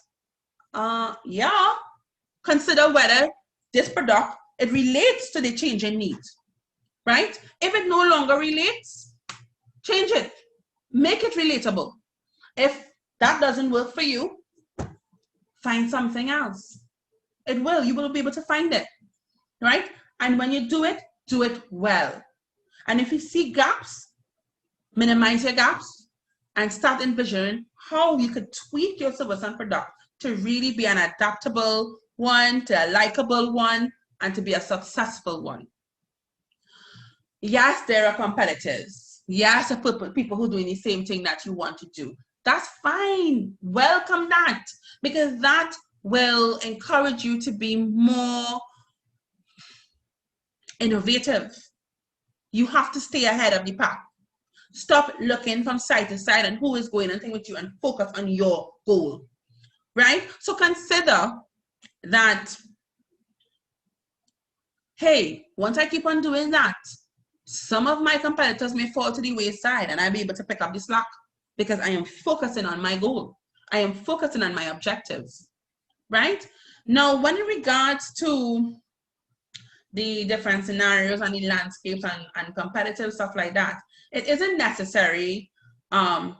Yeah. Consider whether this product, it relates to the changing needs, right? If it no longer relates, change it. Make it relatable. If that doesn't work for you, find something else. It will. You will be able to find it, right? And when you do it well. And if you see gaps, minimize your gaps and start envisioning how you could tweak your service and product to really be an adaptable one, to a likable one, and to be a successful one. Yes, there are competitors. Yes, there are people who are doing the same thing that you want to do. That's fine. Welcome that, because that will encourage you to be more innovative. You have to stay ahead of the pack. Stop looking from side to side and who is going and thing with you and focus on your goal, right? So consider that, hey, once I keep on doing that, some of my competitors may fall to the wayside and I'll be able to pick up the slack because I am focusing on my goal. I am focusing on my objectives, right? Now, when in regards to the different scenarios and the landscapes and competitive stuff like that, it isn't necessary to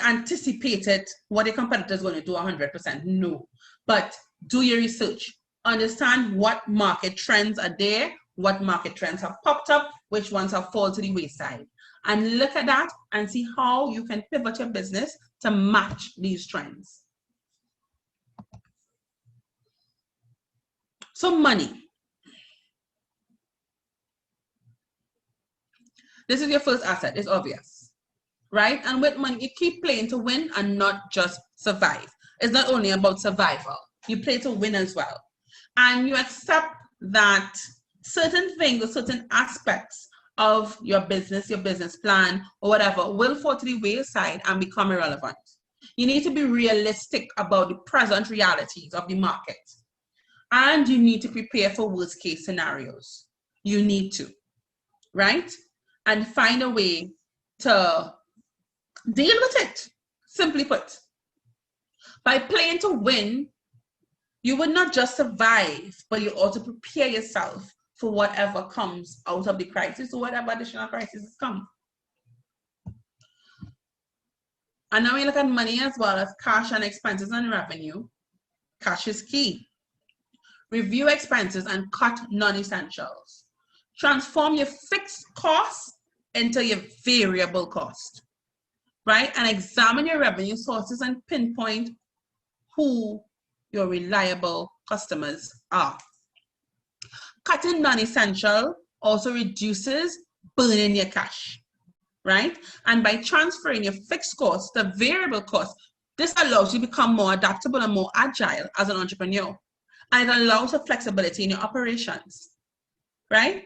anticipate it, what a competitor is going to do 100%, no. But do your research. Understand what market trends are there, what market trends have popped up, which ones have fallen to the wayside. And look at that and see how you can pivot your business to match these trends. So money. This is your first asset, it's obvious, right? And with money, you keep playing to win and not just survive. It's not only about survival. You play to win as well. And you accept that certain things or certain aspects of your business plan, or whatever, will fall to the wayside and become irrelevant. You need to be realistic about the present realities of the market. And you need to prepare for worst case scenarios. You need to, right? And find a way to deal with it, simply put. By playing to win, you would not just survive, but you also prepare yourself for whatever comes out of the crisis or whatever additional crises come. And now we look at money as well as cash and expenses and revenue. Cash is key. Review expenses and cut non-essentials. Transform your fixed costs into your variable cost, right? And examine your revenue sources and pinpoint who your reliable customers are. Cutting non-essential also reduces burning your cash, right? And by transferring your fixed costs to variable costs, this allows you to become more adaptable and more agile as an entrepreneur. And it allows for flexibility in your operations, right?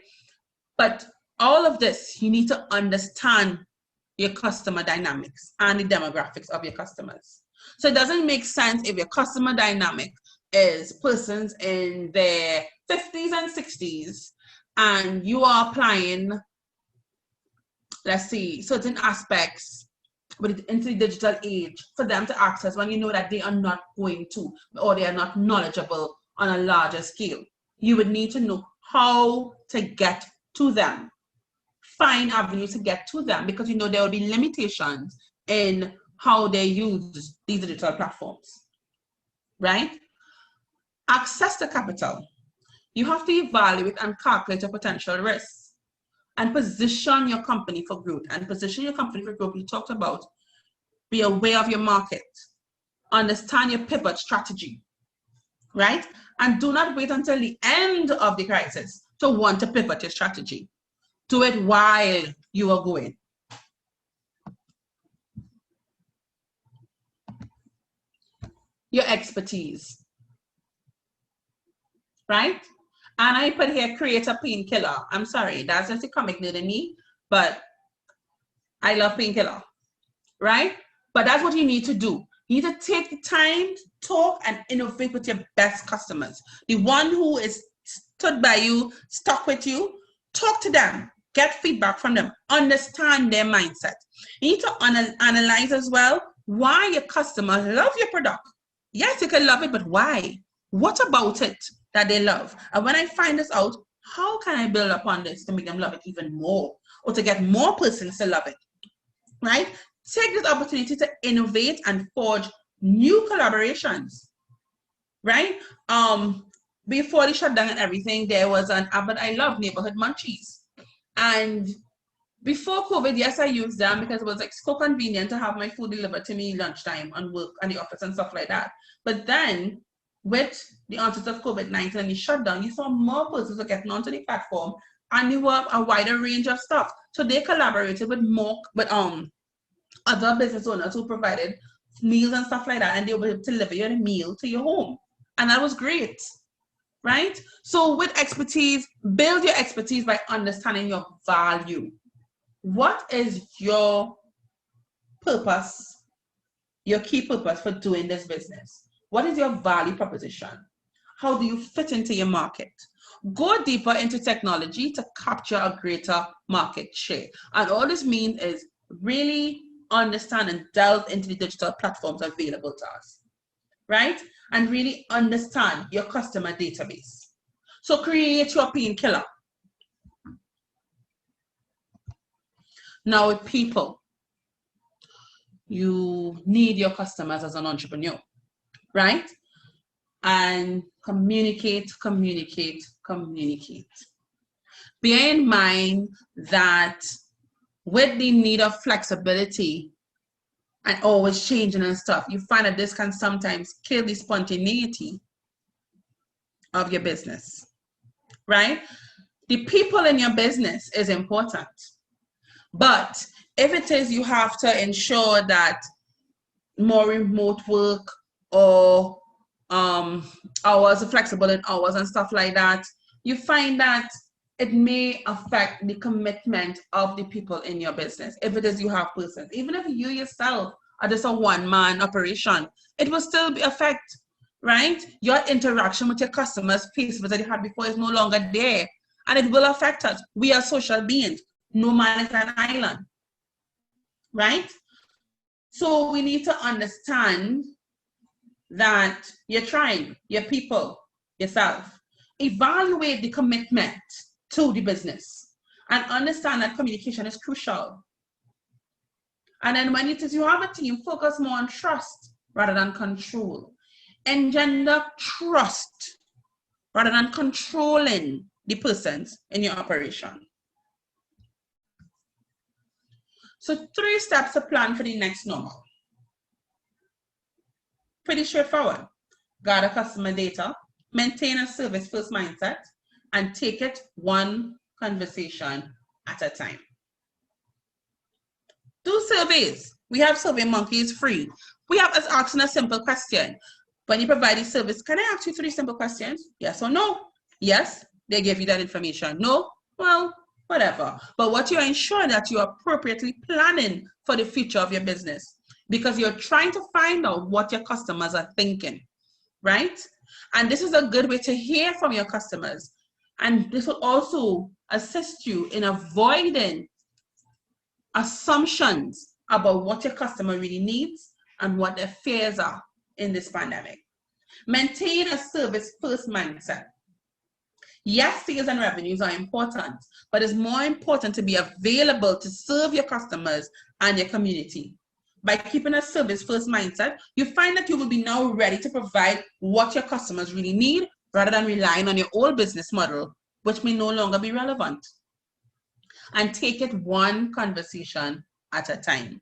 But all of this, you need to understand your customer dynamics and the demographics of your customers. So it doesn't make sense if your customer dynamic is persons in their 50s and 60s, and you are applying, let's see, certain aspects into the digital age for them to access when you know that they are not going to, or they are not knowledgeable on a larger scale. You would need to know how to get to them, find avenues to get to them, because you know there will be limitations in how they use these digital platforms, right? Access to capital. You have to evaluate and calculate your potential risks and position your company for growth. And position your company for growth, we talked about, be aware of your market, understand your pivot strategy, right? And do not wait until the end of the crisis to want to pivot your strategy. Do it while you are going. Your expertise, right? And I put here, create a painkiller. I'm sorry, that's just a comic nerd in me, but I love painkiller, right? But that's what you need to do. You need to take the time to talk and innovate with your best customers. The one who is stood by you, stuck with you, talk to them, get feedback from them, understand their mindset. You need to analyze as well why your customers love your product. Yes, you can love it, but why? What about it that they love? And when I find this out, how can I build upon this to make them love it even more, or to get more persons to love it, right? Take this opportunity to innovate and forge new collaborations, right? Before the shutdown and everything, there was an app that I love, Neighborhood Munchies. And before COVID, yes, I used them because it was like so convenient to have my food delivered to me lunchtime on work and the office and stuff like that. But then with the onset of COVID-19 and the shutdown, you saw more persons were getting onto the platform, and they were a wider range of stuff. So they collaborated with other business owners who provided meals and stuff like that, and they were able to deliver your meal to your home. And that was great, right? So with expertise, build your expertise by understanding your value. What is your purpose, your key purpose for doing this business? What is your value proposition? How do you fit into your market? Go deeper into technology to capture a greater market share. And all this means is really understand and delve into the digital platforms available to us, right? And really understand your customer database. So create your painkiller. Now with people, you need your customers as an entrepreneur, right? And communicate. Bear in mind that with the need of flexibility and always changing and stuff, you find that this can sometimes kill the spontaneity of your business, right? The people in your business is important. But if it is, you have to ensure that more remote work or hours are flexible in hours and stuff like that, you find that it may affect the commitment of the people in your business. If it is you have persons, even if you yourself are just a one-man operation, it will still affect, right? Your interaction with your customers, face-to-face that you had before is no longer there. And it will affect us. We are social beings. No man is an island, right? So we need to understand that your tribe, your people, yourself, evaluate the commitment to the business and understand that communication is crucial. And then when it is you have a team, focus more on trust rather than control. Engender trust rather than controlling the persons in your operation. So 3 steps to plan for the next normal. Pretty straightforward. Gather customer data, maintain a service first mindset, and take it one conversation at a time. Do surveys. We have Survey Monkey, it's free. We have us asking a simple question. When you provide the service, can I ask you 3 simple questions? Yes or no? Yes, they give you that information. No? Well, whatever. But what you're ensuring that you're appropriately planning for the future of your business, because you're trying to find out what your customers are thinking, right? And this is a good way to hear from your customers. And this will also assist you in avoiding assumptions about what your customer really needs and what their fears are in this pandemic. Maintain a service first mindset. Yes, sales and revenues are important, but it's more important to be available to serve your customers and your community. By keeping a service first mindset, you find that you will be now ready to provide what your customers really need rather than relying on your old business model, which may no longer be relevant. And take it one conversation at a time.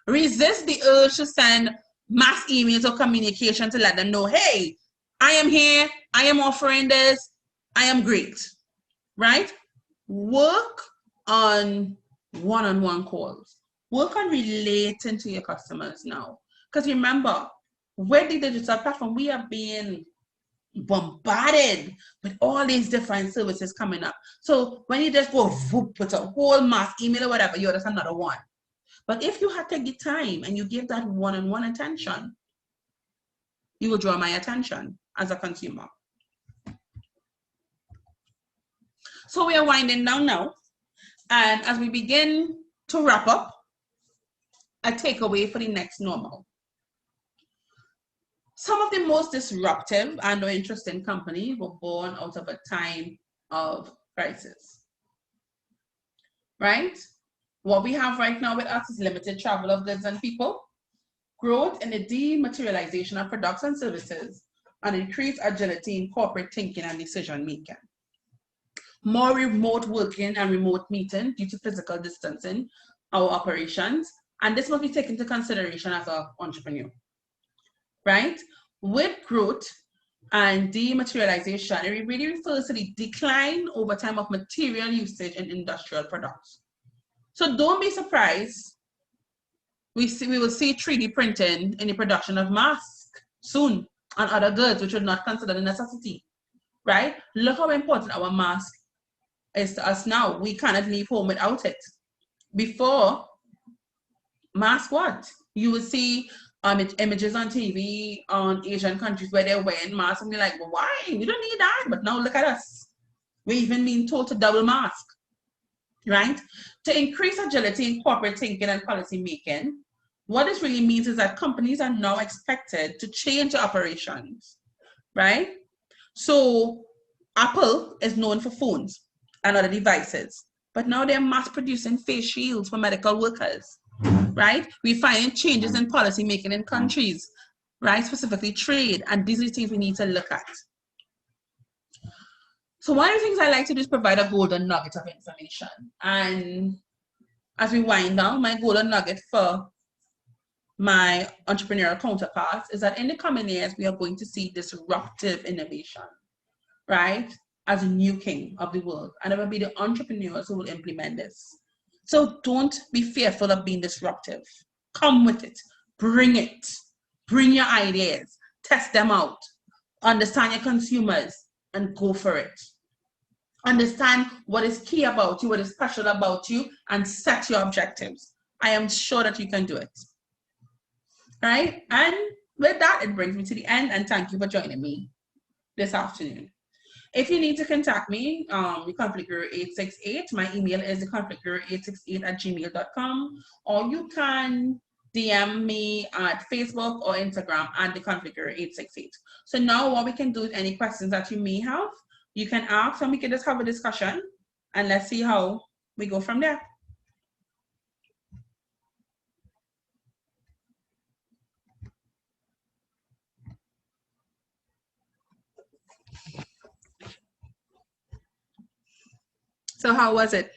Resist the urge to send mass emails or communication to let them know, hey, I am here, I am offering this, I am great, right? Work on one-on-one calls. Work on relating to your customers now. Because remember, with the digital platform, we are being bombarded with all these different services coming up. So when you just go put a whole mass email or whatever, you're just another one. But if you have to take the time and you give that one-on-one attention, you will draw my attention as a consumer. So we are winding down now. And as we begin to wrap up, a takeaway for the next normal. Some of the most disruptive and or interesting companies were born out of a time of crisis, right? What we have right now with us is limited travel of goods and people, growth in the dematerialization of products and services, and increased agility in corporate thinking and decision making. More remote working and remote meeting due to physical distancing our operations, and this must be taken into consideration as an entrepreneur, right? With growth and dematerialization, it really refers to the decline over time of material usage in industrial products. So don't be surprised. We will see 3D printing in the production of masks soon and other goods which are not considered a necessity, right? Look how important our mask is to us now. We cannot leave home without it. Before, mask what? You will see images on TV on Asian countries where they're wearing masks and you're like, well, why? We don't need that. But now look at us. We're even being told to double mask, right? To increase agility in corporate thinking and policy making, what this really means is that companies are now expected to change their operations, right? So Apple is known for phones and other devices, but now they're mass producing face shields for medical workers, right? We're finding changes in policy making in countries, right? Specifically trade, and these are the things we need to look at. So one of the things I like to do is provide a golden nugget of information. And as we wind down, my golden nugget for my entrepreneurial counterparts is that in the coming years, we are going to see disruptive innovation, right? As a new king of the world. And it will be the entrepreneurs who will implement this. So don't be fearful of being disruptive. Come with it. Bring it. Bring your ideas. Test them out. Understand your consumers and go for it. understand what is key about you, what is special about you, and set your objectives. I am sure that you can do it. Right? And with that, it brings me to the end, and thank you for joining me this afternoon. If you need to contact me, the Conflict Guru 868, my email is theconflictguru868@gmail.com, or you can DM me at Facebook or Instagram at the Conflict Guru 868. So now what we can do is any questions that you may have, you can ask, and we can just have a discussion, and let's see how we go from there. So how was it?